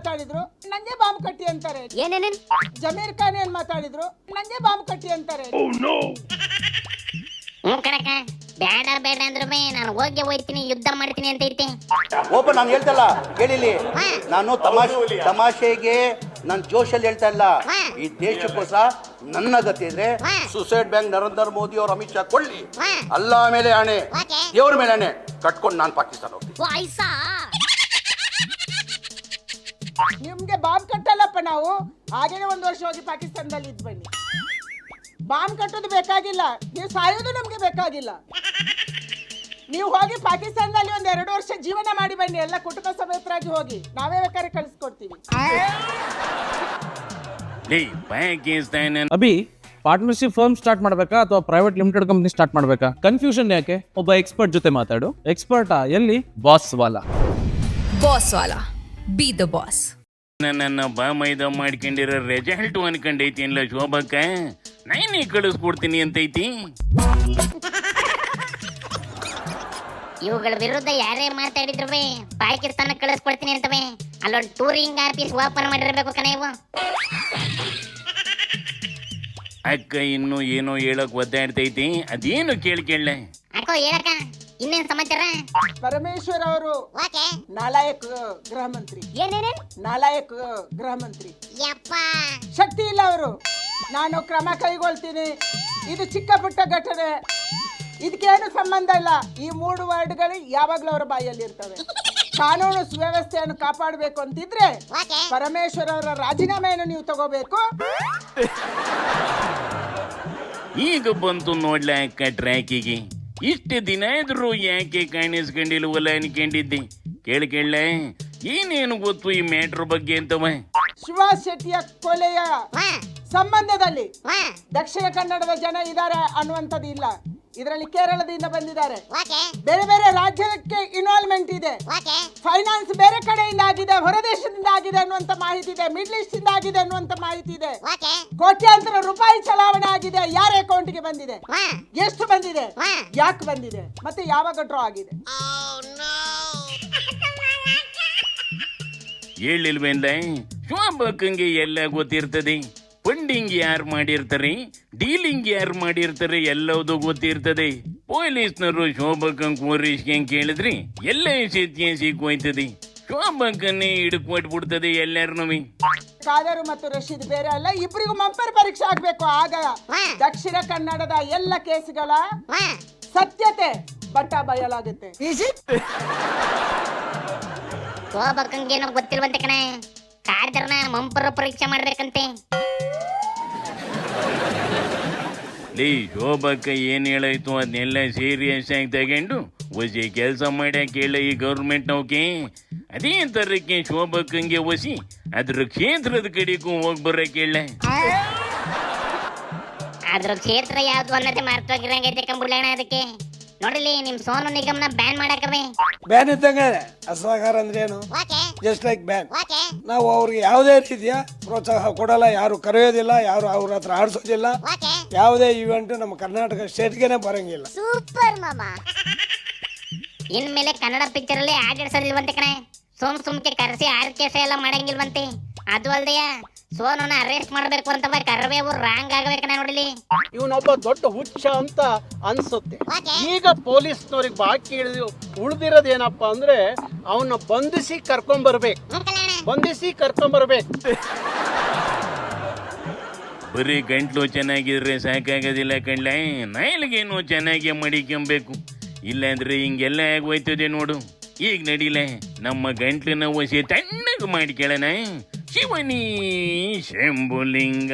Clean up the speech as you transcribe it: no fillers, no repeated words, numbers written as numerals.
ಮಾತಾಡಿದ್ರು, ನಂಗೆ ಬಾಂಬ್ ಕಟ್ಟಿ ಅಂತಾರೆ. ಏನೇನೇನ್ ಜಮೀರ್ ಖಾನ್ ಏನ್ ಮಾತಾಡಿದ್ರು, ನಂಗೆ ಬಾಂಬ್ ಕಟ್ಟಿ ಅಂತಾರೆ. ಕಣಕ ಬೇಡ ಬೇಡ ಅಂದ್ರು ನಾನು ಹೋಗ್ತೀನಿ ಯುದ್ಧ ಮಾಡ್ತೀನಿ ಅಂತ ಐತಿ. ಓಪನ್ ನಾನು ಹೇಳ್ತಲ್ಲ ಕೇಳಿಲಿ, ನಾನು ತಮಾಷೆಗೆ ನಾನು ಜೋಶಲ್ಲಿ ಹೇಳ್ತಾ ಇಲ್ಲ. ಈ ದೇಶಕ್ಕೋಸ್ಕರ ನನ್ನ ಗತಿ ಇದ್ರೆ ಸುಸೈಡ್ ಬ್ಯಾಂಕ್ ನರೇಂದ್ರ ಮೋದಿ ಅವ್ರು ಅಮಿತ್ ಶಾ ಕೊಳ್ಳಿ, ಅಲ್ಲ ಮೇಲೆ ಆಣೆ, ದೇವ್ರ ಮೇಲೆ ಆಣೆ ಕಟ್ಕೊಂಡು ನಾನು ಪಾಕಿಸ್ತಾನ ಹೋಗ್ತೀನಿ. ನಿಮ್ಗೆ ಬಾಂಬ್ ಕಟ್ಟಲ್ಲಪ್ಪ ನಾವು. ಹಾಗೇನೆ 1 ವರ್ಷ ಹೋಗಿ ಪಾಕಿಸ್ತಾನದಲ್ಲಿ ಇದ್ ಬನ್ನಿ. ಬಾಂಬ್ ಕಟ್ಟೋದು ಬೇಕಾಗಿಲ್ಲ, ನೀವು ಸಾಯೋದು ನಮ್ಗೆ ಬೇಕಾಗಿಲ್ಲ. ನೀವು ಹೋಗಿ ಪಾಕಿಸ್ತಾನದಲ್ಲಿ 1-2 ವರ್ಷ ಜೀವನ ಮಾಡಿ ಬನ್ನಿ, ಎಲ್ಲ ಕುಟುಂಬ ಸಮೇತರಾಗಿ ಹೋಗಿ, ನಾವೇ ಬೇಕಾದ್ರೆ ಕಳಿಸ್ಕೊಡ್ತೀವಿ. ಅಭಿ ಪಾರ್ಟ್ನರ್ಶಿಪ್ ಫರ್ಮ್ ಸ್ಟಾರ್ಟ್ ಮಾಡ್ಬೇಕಾ ಅಥವಾ ಪ್ರೈವೇಟ್ ಲಿಮಿಟೆಡ್ ಕಂಪನಿ ಸ್ಟಾರ್ಟ್ ಮಾಡ್ಬೇಕಾ? ಕನ್ಫ್ಯೂಷನ್ ಯಾಕೆ? ಒಬ್ಬ ಎಕ್ಸ್ಪರ್ಟ್ ಜೊತೆ ಮಾತಾಡು. ಎಕ್ಸ್ಪರ್ಟಾ? ಎಲ್ಲಿ? Boss Vala. B the boss. ನನ್ನ ಬಾಮೈದ ಮಾಡ್ಕೊಂಡಿರೋ ರೆಸಲ್ಟ್ ಅನ್ಕೊಂಡೈತಿ ಎಲ್ಲ ಶೋಭಕ್ಕ, ನಾನೇ ಕಳಿಸ್ಕೊಡ್ತೀನಿ ಅಂತೈತಿ. ಇವುಗಳ ವಿರುದ್ಧ ಯಾರೇ ಮಾತಾಡಿದ್ರು ಪಾಕಿಸ್ತಾನ ಕಳಿಸ್ಕೊಡ್ತೀನಿ ಅಂತವೆ. ಅಲ್ಲೊಂದು ಟೂರಿಂಗ್ ಆಫೀಸ್ ಓಪನ್ ಮಾಡಿರ್ಬೇಕು ಕಣ ಇವು. ಅಕ್ಕ ಇನ್ನು ಏನೋ ಹೇಳಕ್ ಒದ್ದಾಡ್ತೈತಿ, ಅದೇನು ಕೇಳ್ಕೊಳ್ಳೆ ಅಕ್ಕೋ ಹೇಳಕ್ಕ. ಇನ್ನೇನ್ ಸಮಾಚಾರ? ಪರಮೇಶ್ವರ್ ಅವರು ನಾಲಾಯಕ್ ಗೃಹ ಮಂತ್ರಿ. ಏನೇನೇನ್ ನಾಲಾಯಕ್ ಗೃಹ ಮಂತ್ರಿ. ಯಪ್ಪ ಶಕ್ತಿ ಇಲ್ಲ ಅವರು. ನಾನು ಕ್ರಮ ಕೈಗೊಳ್ತೀನಿ, ಇದು ಚಿಕ್ಕ ಪುಟ್ಟ ಘಟನೆ, ಇದಕ್ಕೇನು ಸಂಬಂಧ ಇಲ್ಲ. ಈ 3 ವರ್ಡ್ಗಳು ಯಾವಾಗ್ಲೂ ಅವರ ಬಾಯಲ್ಲಿ ಇರ್ತವೆ. ಕಾನೂನು ಸುವ್ಯವಸ್ಥೆಯನ್ನು ಕಾಪಾಡಬೇಕು ಅಂತಿದ್ರೆ ಪರಮೇಶ್ವರ್ ಅವರ ರಾಜೀನಾಮೆಯನ್ನು ನೀವು ತಗೋಬೇಕು. ಈಗ ಬಂತು ನೋಡ್ಲ ಅಕ್ಕ ಟ್ರ್ಯಾಕಿಗೆ. ಇಷ್ಟು ದಿನ ಇದ್ರು ಯಾಕೆ ಕಾಣಿಸ್ಕೊಂಡಿಲ್ವಲ್ಲ ಅನ್ಕೊಂಡಿದ್ದೆ. ಕೇಳ ಏನೇನು ಗೊತ್ತು ಈ ಮ್ಯಾಟ್ರ್ ಬಗ್ಗೆ ಅಂತವ? ಶಿವಾಸ್ ಶೆಟ್ಟಿಯ ಕೊಲೆಯ ಸಂಬಂಧದಲ್ಲಿ ದಕ್ಷಿಣ ಕನ್ನಡದ ಜನ ಇದ್ದಾರೆ ಅನ್ನುವಂಥದ್ದು ಇಲ್ಲ. ಇದರಲ್ಲಿ ಕೇರಳದಿಂದ ಬಂದಿದ್ದಾರೆ, ಬೇರೆ ಬೇರೆ ರಾಜ್ಯಕ್ಕೆ ಇನ್ವಾಲ್ವ್ಮೆಂಟ್ ಇದೆ, ಫೈನಾನ್ಸ್ ಬೇರೆ ಕಡೆಯಿಂದ ಆಗಿದೆ, ಹೊರದೇಶದಿಂದ ಆಗಿದೆ ಅನ್ನುವಂತ ಮಾಹಿತಿ ಇದೆ, ಮಿಡ್ಲ್ ಈಸ್ಟ್ ಇಂದ ಆಗಿದೆ ಅನ್ನುವಂತ ಮಾಹಿತಿ ಇದೆ, ಕೋಟ್ಯಾಂತರ ರೂಪಾಯಿ ಚಲಾವಣೆ ಆಗಿದೆ, ಯಾರ ಅಕೌಂಟ್ಗೆ ಬಂದಿದೆ, ಎಷ್ಟು ಬಂದಿದೆ, ಯಾಕೆ ಬಂದಿದೆ, ಮತ್ತೆ ಯಾವಾಗ ಡ್ರಾ ಆಗಿದೆ. ಹೇಳಿಲ್ವೇಂದ ಶೋಭಕ್ಕಂಗೆ ಎಲ್ಲ ಗೊತ್ತಿರ್ತದೆ. ಫಂಡಿಂಗ್ ಯಾರು ಮಾಡಿರ್ತಾರೆ, ಡೀಲಿಂಗ್ ಯಾರು ಮಾಡಿರ್ತಾರೆ, ಎಲ್ಲವೂ ಗೊತ್ತಿರ್ತದೆ. ಪೊಲೀಸ್ನವರು ಶೋಭಕ್ಕಂಗ್ ಕೋರಿಸ್ಕೊಂಡ್ ಕೇಳಿದ್ರಿ ಎಲ್ಲ ಸತ್ಯ ಸಿಕ್ಕೋಯ್ತದೆ. ಶೋಭಕ್ಕನ್ನೇ ಹಿಡ್ಕೊಟ್ಬಿಡ್ತದೆ ಎಲ್ಲಾರನು. ಕಾದರು ಮತ್ತು ರಶೀದ್ ಬೇರೆ ಅಲ್ಲ, ಇಬ್ಬರಿಗೂ ಮಂಪರ್ ಪರೀಕ್ಷೆ ಆಗ್ಬೇಕು. ಆಗ ದಕ್ಷಿಣ ಕನ್ನಡದ ಎಲ್ಲ ಕೇಸ್ಗಳ ಸತ್ಯತೆ ಬಟ್ಟ ಬಯಲಾಗುತ್ತೆ. ಶೋಭಕ್ಕಂಗೇನೋ ಗೊತ್ತಿಲ್ವಂತೆ ಕಣ, ಕಾರ್ಯದರ್ನ ಮಂಪರ ಪರೀಕ್ಷೆ ಮಾಡ್ಬೇಕಂತೆ. ಶೋಭಕ್ಕ ಏನ್ ಹೇಳಾಯ್ತು ಅದನ್ನೆಲ್ಲ ಸೀರಿಯಸ್ ಆಗಿ ತಗೊಂಡು ಒಸಿ ಕೆಲಸ ಮಾಡ್ಯಾಕ ಹೇಳ ಈ ಗೌರ್ಮೆಂಟ್ ನೌಕೆ. ಅದೇ ತರಕ್ಕೆ ಶೋಭಕ್ಕಂಗೆ ಒಸಿ ಅದ್ರ ಕ್ಷೇತ್ರದ ಕಡೆಗೂ ಹೋಗಿ ಬರಕ್ ಹೇಳ. ಅದ್ರ ಕ್ಷೇತ್ರ ಯಾವ್ದು ಅನ್ನೋದೇ ಮಾರ್ತೋಗಿರಂಗೈತೆ ಕಂಬುಳ್ಳಣ್ಣ. ಅದಕ್ಕೆ ನೋಡಿಲಿ ನಿಮ್ ಸೋನು ನಿಗಮ್ನ ಬ್ಯಾನ್ ಮಾಡಕವೆ. ಬ್ಯಾನ್ ಇದ್ದಂಗೆ ಅಸಹಕಾರ ಅಂದ್ರೆ ಏನು? Just like ban. ನಾವು ಅವ್ರಿಗೆ ಯಾವುದೇ ರೀತಿಯ ಪ್ರೋತ್ಸಾಹ ಕೊಡಲ್ಲ, ಯಾರು ಕರೆಯೋದಿಲ್ಲ, ಯಾರು ಅವ್ರ ಹತ್ರ ಆಡಿಸೋದಿಲ್ಲ. ಯಾವುದೇ ಇವೆಂಟ್ ನಮ್ಮ ಕರ್ನಾಟಕ ಸ್ಟೇಟ್ಗೆನೆ ಬರಂಗಿಲ್ಲ. ಸೂಪರ್ ಮಾಮ. ಇನ್ಮೇಲೆ ಕನ್ನಡ ಪಿಕ್ಚರ್ ಅಲ್ಲಿ ಆಡಿಸೋದಿಲ್ವಂತೆ ಕಣೆ. ಸುಮ್ಕೆ ಕರೆಸಿ ಆರ್ಕೆಸ್ಟ್ರಾ ಎಲ್ಲ ಮಾಡಂಗಿಲ್ವಂತೆ. ಅದು ಅಲ್ದೆಯ ಸೋನನ್ನ ಅರೆಸ್ಟ್ ಮಾಡಬೇಕು ಅಂತ ಕರ್ವೇವು ರಾಂಗ್ ಆಗಬೇಕಣ್ಣ. ನೋಡಲಿ ಇವನೊಬ್ಬ ದೊಡ್ಡ ಹುಚ್ಚ ಅಂತ ಅನ್ಸುತ್ತೆ. ಈಗ ಪೊಲೀಸ್ನವ್ರಿಗೆ ಬಾಕಿ ಉಳಿದಿರೋದೇನಪ್ಪ ಅಂದ್ರೆ ಅವನ್ನ ಬಂಧಿಸಿ ಕರ್ಕೊಂಡ್ಬರ್ಬೇಕು. ಬರೀ ಗಂಟ್ಲು ಚೆನ್ನಾಗಿದ್ರೆ ಸಾಕಾಗೋದಿಲ್ಲ ಕಣ್ಣ, ನಾಯಿಲ್ಗೇನು ಚೆನ್ನಾಗಿ ಮಡಿಕೊಂಬೇಕು. ಇಲ್ಲಾಂದ್ರೆ ಹಿಂಗೆಲ್ಲ ಆಗೋಯ್ತದೆ ನೋಡು. ಈಗ ನಡಿಲೆ ನಮ್ಮ ಗಂಟ್ಲನ್ನ ಒಸಿ ತಣ್ಣಗೆ ಮಾಡ್ಕೊಳ್ಳೋಣ. ಶಿವನಿ ಶಂಭುಲಿಂಗ.